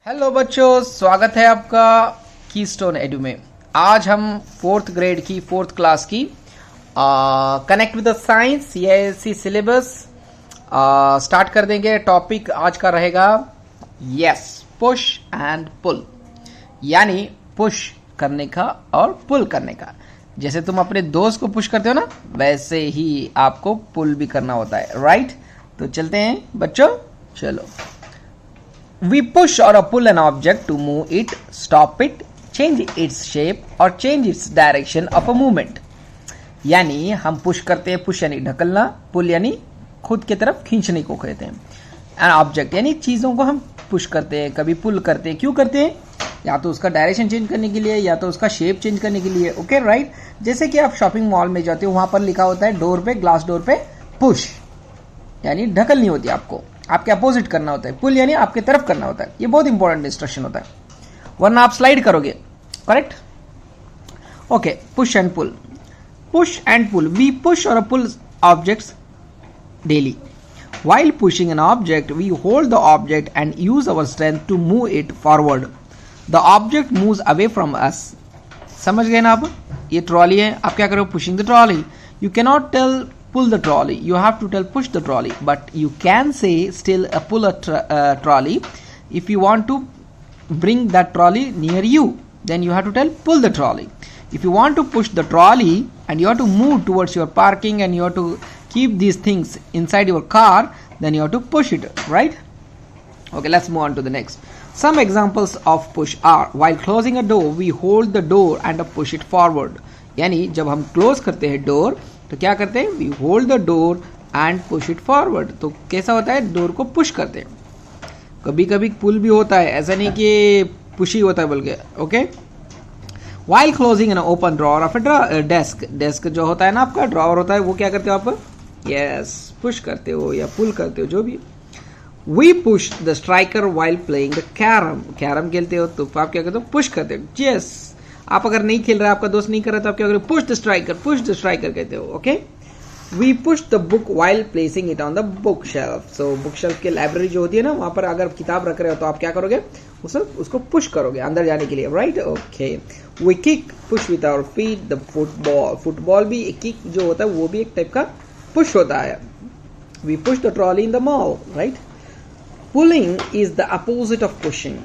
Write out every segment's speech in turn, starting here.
Hello बच्चों, स्वागत है आपका कीस्टोन एडू में। आज हम फोर्थ ग्रेड की फोर्थ क्लास की connect with the science CISC syllabus start कर देंगे। टॉपिक आज का रहेगा पुश एंड पुल, यानी पुश करने का और पुल करने का। जैसे तुम अपने दोस्त को पुश करते हो ना, वैसे ही आपको पुल भी करना होता है, राइट? तो चलते हैं बच्चों, चलो। We push or pull an object to move it, stop it, change its shape or change its direction of a movement। यानी हम पुश करते हैं, पुश यानी ढकलना, पुल यानी खुद की तरफ खींचने को कहते हैं। एन ऑब्जेक्ट यानी चीज़ों को हम पुश करते हैं, कभी पुल करते हैं। क्यों करते हैं? या तो उसका डायरेक्शन चेंज करने के लिए, या तो उसका शेप चेंज करने के लिए। Okay, right? जैसे कि आप शॉपिंग मॉल में जाते हो, वहां पर लिखा होता है डोर पे, ग्लास डोर पे, पुश यानी ढकलनी होती है आपको, आपके अपोजिट करना होता है। पुल यानी आपके तरफ करना होता है। ये बहुत इंपॉर्टेंट इंस्ट्रक्शन होता है, वरना आप स्लाइड करोगे। Correct? Okay, push and pull. Push and pull, we push और pull objects daily. While pushing an object, we hold the object and use our strength to move it forward. The object moves away from us. समझ गए ना आप? ये trolley है, आप क्या करोगे? Pushing the trolley. You cannot tell pull the trolley, you have to tell push the trolley, but you can say still pull a trolley. If you want to bring that trolley near you, then you have to tell pull the trolley. If you want to push the trolley and you have to move towards your parking and you have to keep these things inside your car, then you have to push it, right? Okay, let's move on to the next. Some examples of push are: while closing a door, we hold the door and push it forward. यानी जब हम close करते हैं door तो क्या करते हैं? We hold the door and push it forward. तो कैसा होता है? डोर को पुश करते हैं। कभी कभी पुल भी होता है, ऐसा नहीं कि पुश ही होता है बोल के। Okay, while closing an open drawer of a desk, desk जो होता है ना आपका, ड्रॉअर होता है, वो क्या करते हो आप? पुश करते हो या पुल करते हो, जो भी। We push the striker while playing the carrom, carrom खेलते हो तो आप क्या करते हो? पुश करते हो। यस, आप अगर नहीं खेल रहे, आपका दोस्त नहीं कर रहा, तो आप क्या करोगे? Push the striker, push the striker कहते हो। Okay, we push the book while placing it on the book shelf. So book shelf की लाइब्रेरी जो होती है ना, वहां पर अगर किताब रख रहे हो तो आप क्या करोगे? उसको पुश करोगे अंदर जाने के लिए, right? Okay, we kick push with our feet the football, football भी एक किक जो होता है वो भी एक टाइप का पुश होता है। We push the trolley in the mall, right? Pulling is the opposite of pushing.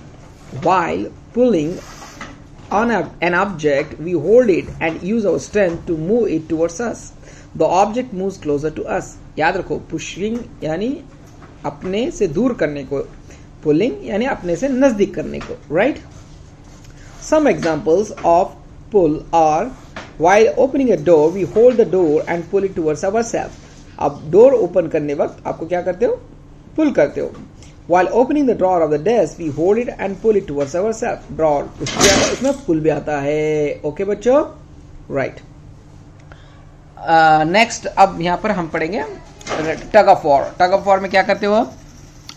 While pulling on an object, we hold it and use our strength to move it towards us. The object moves closer to us. याद रखो, pushing यानी अपने से दूर करने को, pulling यानी अपने से नजदीक करने को, right? Some examples of pull are: while opening a door, we hold the door and pull it towards ourselves. अब डोर ओपन करने वक्त आपको क्या करते हो? पुल करते हो। While opening the drawer of the desk, we hold it and pull it towards ourselves. Drawer, उसमें पुल भी आता है। ओके बच्चों, राइट? नेक्स्ट, अब यहाँ पर हम पढ़ेंगे tug of war. Tug of war में क्या करते हो?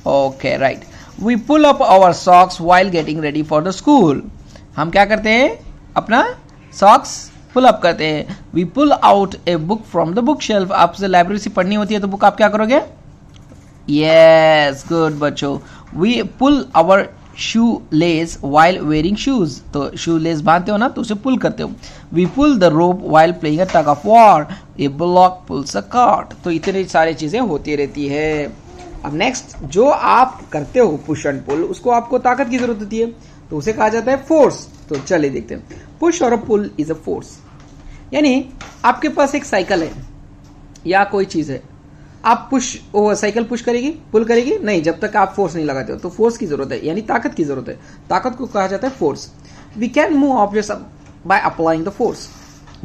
Okay, right. We pull up our socks while getting ready for the school. हम क्या करते हैं? अपना सॉक्स पुल अप करते हैं। We pull out a book from the book shelf. आपसे लाइब्रेरी से पढ़नी होती है तो बुक आप क्या करोगे? यस, गुड बच्चों। We pull our shoe lace while wearing shoes. तो शू लेस बांधते हो ना, तो उसे पुल करते हो। We pull the rope while playing a tug of war. A block pulls a cart. तो इतनी सारी चीजें होती रहती है। अब नेक्स्ट, जो आप करते हो पुश एंड पुल, उसको आपको ताकत की जरूरत होती है, तो उसे कहा जाता है फोर्स। तो चलिए देखते हैं। पुश और पुल इज अ फोर्स। यानी आपके पास एक साइकिल है या कोई चीज है, आप वो साइकिल पुश करेगी, पुल करेगी नहीं, जब तक आप फोर्स नहीं लगाते हो। तो फोर्स की जरूरत है, यानी ताकत की जरूरत है। ताकत को कहा जाता है force. We can move objects by applying the force.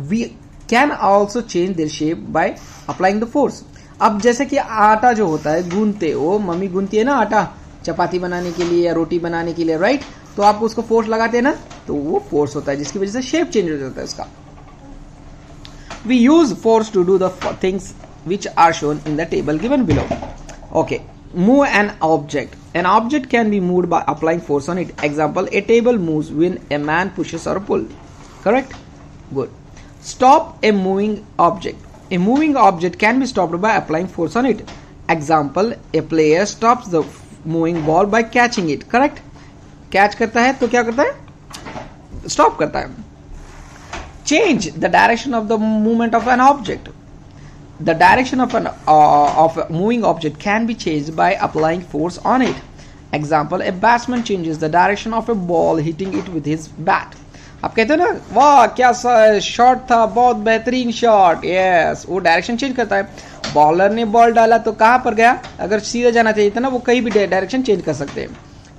We can also change their shape by applying the force. अब जैसे कि आटा जो होता है, गूंथते हो, मम्मी गूंथती है ना आटा, चपाती बनाने के लिए या रोटी बनाने के लिए, राइट? तो आप उसको फोर्स लगाते हैं ना, तो वो फोर्स होता है, जिसकी वजह से शेप चेंज हो जाता है उसका। We use force to do the things which are shown in the table given below. Okay, move an object. An object can be moved by applying force on it. Example: a table moves when a man pushes or pulls. Correct? Good. Stop a moving object. A moving object can be stopped by applying force on it. Example: a player stops the moving ball by catching it. Correct? Catch करता है तो क्या करता है, stop करता है. Change the direction of the movement of an object. The direction of a moving object can be changed by applying force on it. Example: a batsman changes the direction of a ball hitting it with his bat. आप कहते हो ना, वाह क्या shot था, बहुत बेहतरीन shot. Yes, वो डायरेक्शन चेंज करता है. बॉलर ने बॉल डाला तो कहाँ पर गया, अगर सीधा जाना चाहिए था ना, वो कहीं भी डायरेक्शन चेंज कर सकते हैं,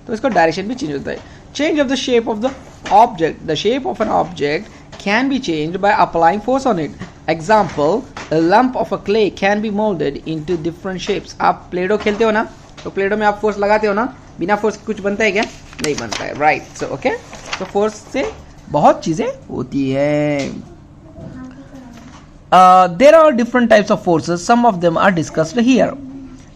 तो इसका डायरेक्शन भी चेंज होता है. Change of the shape of the object. The shape of an object can be changed by applying force on it. Example: a lump of a clay can be molded into different shapes. आप Play-Doh खेलते हो ना, तो Play-Doh में आप force लगाते हो ना, बिना फोर्स कुछ बनता है क्या, नहीं बनता है, राइट. सो ओके, तो फोर्स से बहुत चीजें होती है. There are different types of forces. Some of them are discussed here.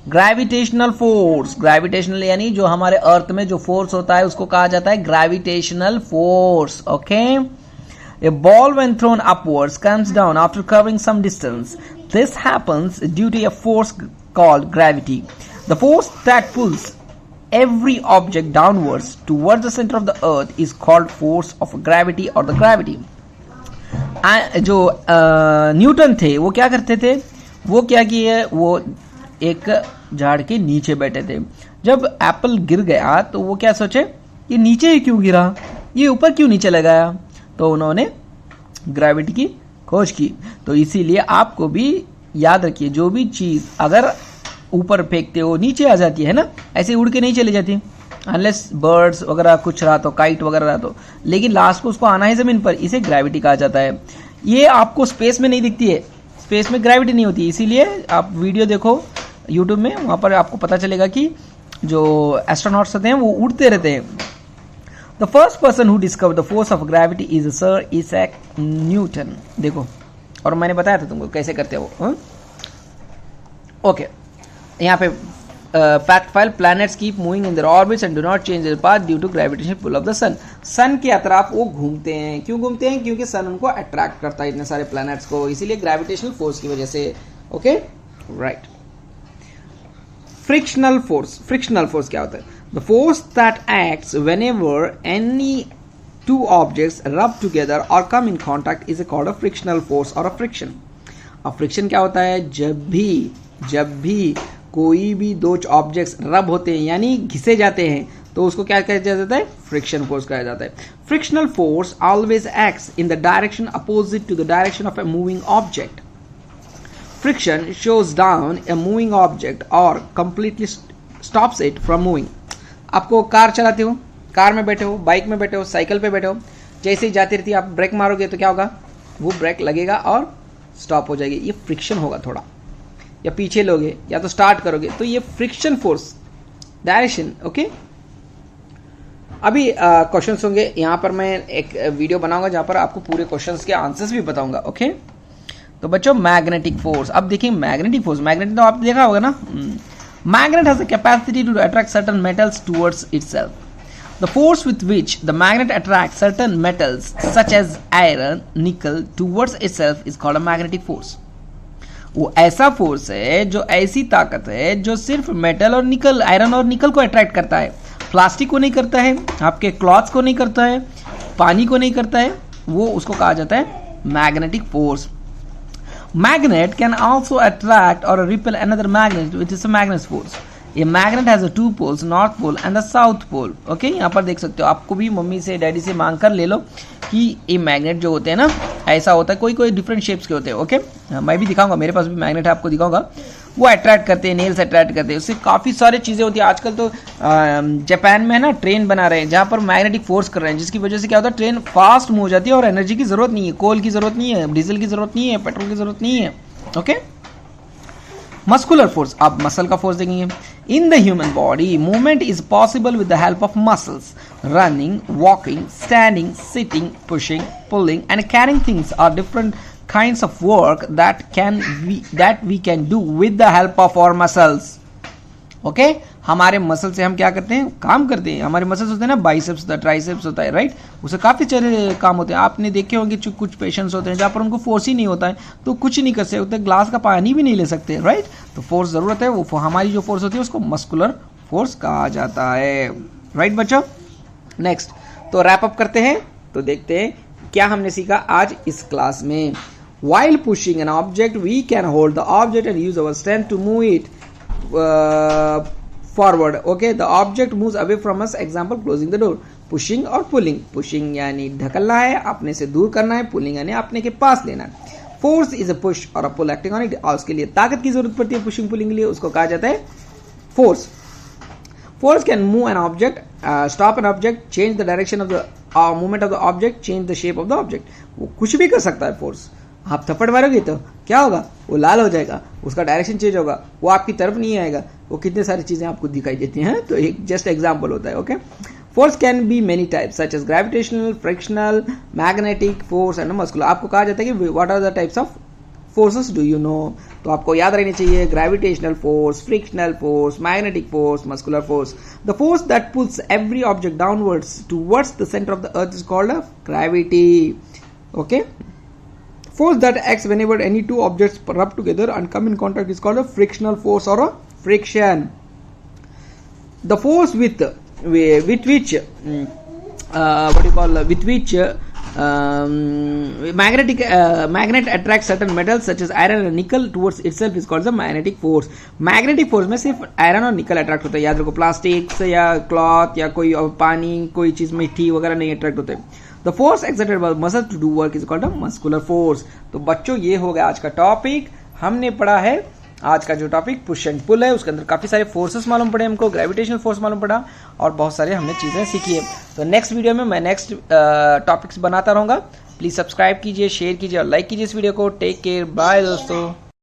Gravitational force. Gravitational यानी जो हमारे अर्थ में जो फोर्स होता है उसको कहा जाता है gravitational force. Okay. A ball when thrown upwards comes down after covering some distance. This happens due to a force called gravity. The force that pulls every object downwards towards the center of the earth is called force of gravity or the gravity. जो Newton थे वो क्या करते थे, वो क्या किए, वो एक झाड़ के नीचे बैठे थे. जब एप्पल गिर गया तो वो क्या सोचे, ये नीचे ही क्यों गिरा, ये ऊपर क्यों नीचे लगाया, तो उन्होंने ग्रेविटी की खोज की. तो इसीलिए आपको भी याद रखिए, जो भी चीज अगर ऊपर फेंकते हो नीचे आ जाती है ना, ऐसे उड़ के नहीं चली जाती, अनलेस बर्ड्स वगैरह कुछ रहा तो, काइट वगैरह रहा तो, लेकिन लास्ट को उसको आना है जमीन पर. इसे ग्रेविटी कहा जाता है. ये आपको स्पेस में नहीं दिखती है, स्पेस में ग्रेविटी नहीं होती, इसीलिए आप वीडियो देखो यूट्यूब में, वहां पर आपको पता चलेगा कि जो एस्ट्रोनॉट्स होते हैं वो उड़ते रहते हैं. The first person who discovered the force of gravity is Sir Isaac Newton. देखो, और मैंने बताया था तुमको कैसे करते हो. ओके, यहाँ पे fact file: planets keep moving in their orbits and do not change their path due to gravitational pull of the sun. Sun के अतराफ वो घूमते हैं. क्यों घूमते हैं, क्योंकि सन उनको अट्रैक्ट करता है, इतने सारे प्लैनेट्स को, इसीलिए ग्रेविटेशनल फोर्स की वजह से. Okay, right. Frictional force. Frictional force क्या होता है? The force that acts whenever any two objects rub together or come in contact is called a frictional force or a friction. अब friction क्या होता है, जब भी कोई भी दो ऑब्जेक्ट्स रब होते हैं यानी घिसे जाते हैं, तो उसको क्या कहा जाता है, फ्रिक्शन फोर्स कहा जाता है. Frictional force always acts in the direction opposite to the direction of a moving object. Friction शोज डाउन ए मूविंग ऑब्जेक्ट और completely stops it from moving. आपको कार चलाते हो, कार में बैठे हो, बाइक में बैठे हो, साइकिल पे बैठे हो, जैसे ही जाती रहती है आप ब्रेक मारोगे तो क्या होगा, वो ब्रेक लगेगा और स्टॉप हो जाएगी. ये फ्रिक्शन होगा थोड़ा, या पीछे लोगे या तो स्टार्ट करोगे, तो ये फ्रिक्शन फोर्स डायरेक्शन. ओके, अभी क्वेश्चंस होंगे यहाँ पर, मैं एक वीडियो बनाऊंगा जहाँ पर आपको पूरे क्वेश्चंस के आंसर्स भी बताऊंगा. ओके, तो बच्चों मैग्नेटिक फोर्स. अब देखिए मैग्नेटिक फोर्स, मैग्नेटिक तो आप देखा होगा ना. Magnet has a capacity to attract certain metals towards itself. The force with which the magnet attracts certain metals such as iron, nickel towards itself is called a magnetic force. वो ऐसा force है जो ऐसी ताकत है जो सिर्फ metal और निकल, आयरन और निकल को अट्रैक्ट करता है, प्लास्टिक को नहीं करता है, आपके क्लॉथ्स को नहीं करता है, पानी को नहीं करता है, वो उसको कहा जाता है magnetic force. Magnet can also attract or repel another magnet, which is a magnet force. A magnet has a two poles, north pole and the south pole. Okay, यहाँ पर देख सकते हो, आपको भी मम्मी से डैडी से मांग कर ले लो कि ये मैग्नेट जो होते हैं ना, ऐसा होता है, कोई कोई डिफरेंट शेप्स के होते हैं. ओके, मैं भी दिखाऊंगा, मेरे पास भी मैग्नेट है, आपको दिखाऊंगा. वो अट्रैक्ट करते हैं, नेल्स अट्रैक्ट करते हैं, उससे काफ़ी सारी चीज़ें होती है. आजकल तो जापान में है ना, ट्रेन बना रहे हैं जहाँ पर मैग्नेटिक फोर्स कर रहे हैं, जिसकी वजह से क्या होता है, ट्रेन फास्ट मूव हो जाती है और एनर्जी की जरूरत नहीं है, कोल की जरूरत नहीं है, डीजल की जरूरत नहीं है, पेट्रोल की जरूरत नहीं है. Okay, muscular force. आप मसल का फोर्स देखेंगे. In the human body movement is possible with the help of muscles. Running, walking, standing, sitting, pushing, pulling and carrying things are different kinds of work that we can do with the help of our muscles. Okay, हमारे muscle से हम क्या करते हैं, काम करते हैं. हमारे मसल्स होते हैं ना, बाइसेप्स होता है, ट्राइसेप्स होता है, राइट. उससे काफ़ी सारे काम होते हैं. आपने देखे होंगे कुछ पेशेंट्स होते हैं जहाँ पर उनको फोर्स ही नहीं होता है, तो कुछ नहीं कर सकते, ग्लास का पानी भी नहीं ले सकते, राइट. तो फोर्स ज़रूरत है, वो हमारी जो फोर्स होती है उसको मस्कुलर फोर्स कहा जाता है, राइट बच्चों. नेक्स्ट, तो रैप अप करते हैं, तो देखते हैं क्या हमने सीखा आज इस क्लास में। While pushing an object, we can hold the object and use our strength to move it forward. Okay, the object moves away from us. Example, closing the door. Pushing और pulling. Pushing यानी ढकलना है, अपने से दूर करना है. Pulling यानी अपने के पास लेना है. Force is a push or a pull acting on it. और उसके लिए ताकत की जरूरत पड़ती है pushing pulling के लिए, उसको कहा जाता है force. Force can move an object, stop an object, change the direction of the movement of the object, change the shape of the object. वो कुछ भी कर सकता है force. आप थप्पड़ मारोगे तो क्या होगा, वो लाल हो जाएगा, उसका डायरेक्शन चेंज होगा, वो आपकी तरफ नहीं आएगा, वो कितने सारी चीजें आपको दिखाई देती हैं। तो एक जस्ट एग्जांपल होता है। Okay, force can be many types such as gravitational, frictional, magnetic force and muscular. आपको कहा जाता है कि what are the types of forces do you know, तो आपको याद रहनी चाहिए gravitational force, frictional force, magnetic force, muscular force. The force that pulls every object downwards towards the centre of the earth is called gravity. Okay, force that acts whenever any two objects rub together and come in contact is called a frictional force or a friction. The force with which magnet attracts certain metals such as iron and nickel towards itself is called the magnetic force. Magnetic force में सिर्फ iron और निकल attract होता है। याद रखो, plastic से या क्लॉथ या कोई पानी, कोई चीज मिट्टी वगैरह नहीं अट्रैक्ट होते। The force exerted by muscle to do work is called a muscular force. तो बच्चों ये हो गया आज का टॉपिक। हमने पढ़ा है आज का जो टॉपिक पुश एंड पुल है, उसके अंदर काफी सारे फोर्सेस मालूम पड़े हमको, ग्रेविटेशनल फोर्स मालूम पड़ा और बहुत सारे हमने चीजें सीखी है। तो नेक्स्ट वीडियो में मैं नेक्स्ट टॉपिक्स बनाता रहूंगा। प्लीज सब्सक्राइब कीजिए, शेयर कीजिए और लाइक कीजिए इस वीडियो को। टेक केयर, बाय दोस्तों।